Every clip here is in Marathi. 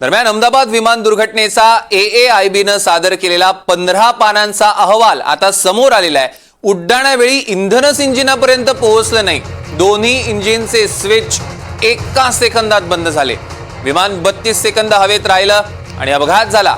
दरम्यान अहमदाबाद विमान दुर्घटनेचा AAIBनं सादर केलेला 15 पानांचा अहवाल आता समोर आलेला आहे। उड्डाणावेळी इंधनच इंजिनापर्यंत पोहोचलं नाही। दोन्ही इंजिनचे स्विच एका सेकंदात बंद झाले। विमान 32 सेकंद हवेत राहिलं आणि अपघात झाला।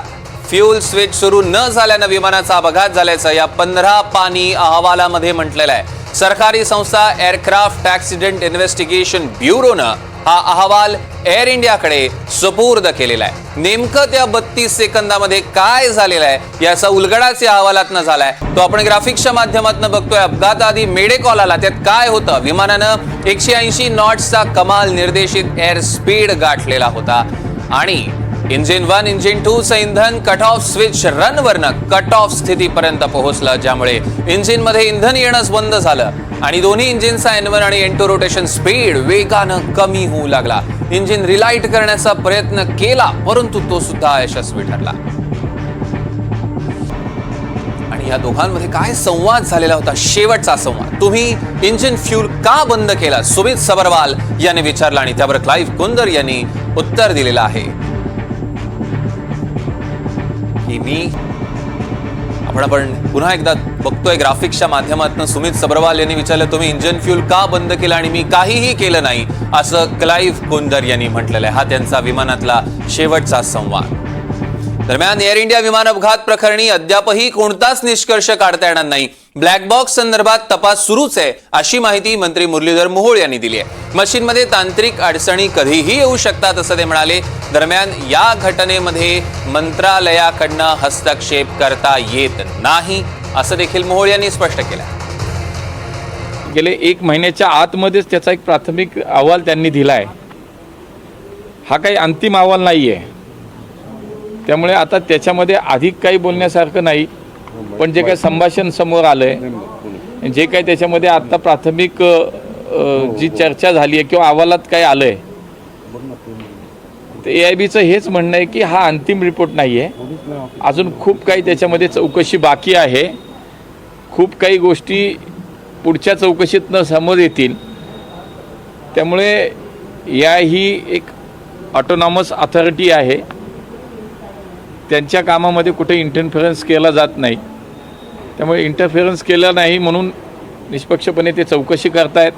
फ्यूल स्विच सुरू न झाल्यानं विमानाचा अपघात झाल्याचं या 15 पानी अहवालामध्ये म्हटलेलं आहे। सरकारी संस्था एअरक्राफ्ट ॲक्सिडेंट इन्व्हेस्टिगेशन ब्युरोनं हा अहवाल एअर इंडियाकडे सुपूर्द केलेला आहे। नेमकं त्या 32 सेकंदामध्ये काय झालेलं आहे याचा उलगडाच या अहवालातनं झालाय। तो आपण ग्राफिक्सच्या माध्यमातून बघतोय। अपघाताआधी मेडे कॉल आला, त्यात काय होतं? विमानानं 180 नॉट्सचा कमाल निर्देशित एअर स्पीड गाठलेला होता आणि इंजिन 1 इंजिन 2 चं इंधन कट ऑफ स्विच रन वरनं कट ऑफ स्थितीपर्यंत पोहोचलं, ज्यामुळे इंजिन मध्ये इंधन येणंच बंद झालं आणि दोन्ही इंजिनचा N1 आणि N2 रोटेशन स्पीड वेगानं कमी होऊ लागला। इंजिन रिलाइट करण्याचा प्रयत्न केला, परंतु तो सुद्धा यशस्वी ठरला। आणि या दोघांमध्ये काय संवाद झालेला होता? शेवटचा संवाद। तुम्ही इंजिन फ्यूल का बंद केला? सुमित सबरवाल यांनी विचारला आणि त्यावर क्लाइव्ह कुंदर यांनी उत्तर दिलेलं आहे की आपण पुन्हा एकदा बघतोय ग्राफिक्सच्या माध्यमातून। सुमित सबरवाल यांनी विचारलं, तुम्ही इंजिन फ्यूल का बंद केलं? आणि मी काहीही केलं नाही, असं क्लाइव्ह कुंदर यांनी म्हटलेलं आहे। हा त्यांचा विमानातला शेवटचा संवाद। दरम्यान एअर इंडिया विमान अपघात प्रकरणी अद्यापही कोणताच निष्कर्ष काढता येणार नाही। ब्लॅक बॉक्स संदर्भात तपास सुरूच आहे, अशी माहिती मंत्री मुरलीधर मोहोळ यांनी दिली आहे। मशीनमध्ये तांत्रिक अडचणी कधीही येऊ शकतात असं ते म्हणाले। दरम्यान या घटनेमध्ये मंत्रालयाकडनं हस्तक्षेप करता येत नाही, असं देखील मोहोळ यांनी स्पष्ट केलं। गेले 1 महिन्याच्या आतमध्येच त्याचा एक प्राथमिक अहवाल त्यांनी दिला आहे। हा काही अंतिम अहवाल नाही आहे, त्यामुळे आता त्याच्यामध्ये अधिक काही बोलण्यासारखं नाही। पण जे काही संभाषण समोर आलंय, जे काही त्याच्यामध्ये आता प्राथमिक जी चर्चा झाली आहे किंवा अहवालात काय आलंय, तर AIBचं हेच म्हणणं आहे की हा अंतिम रिपोर्ट नाही आहे। अजून खूप काही त्याच्यामध्ये चौकशी बाकी आहे। खूप काही गोष्टी पुढच्या चौकशीतनं समोर येतील। त्यामुळे ही एक ऑटोनॉमस अथॉरिटी आहे, त्यांच्या कामामध्ये कुठे इंटरफेरन्स केला जात नाही। त्यामुळे इंटरफेरन्स केला नाही म्हणून निष्पक्षपणे ते चौकशी करतायत।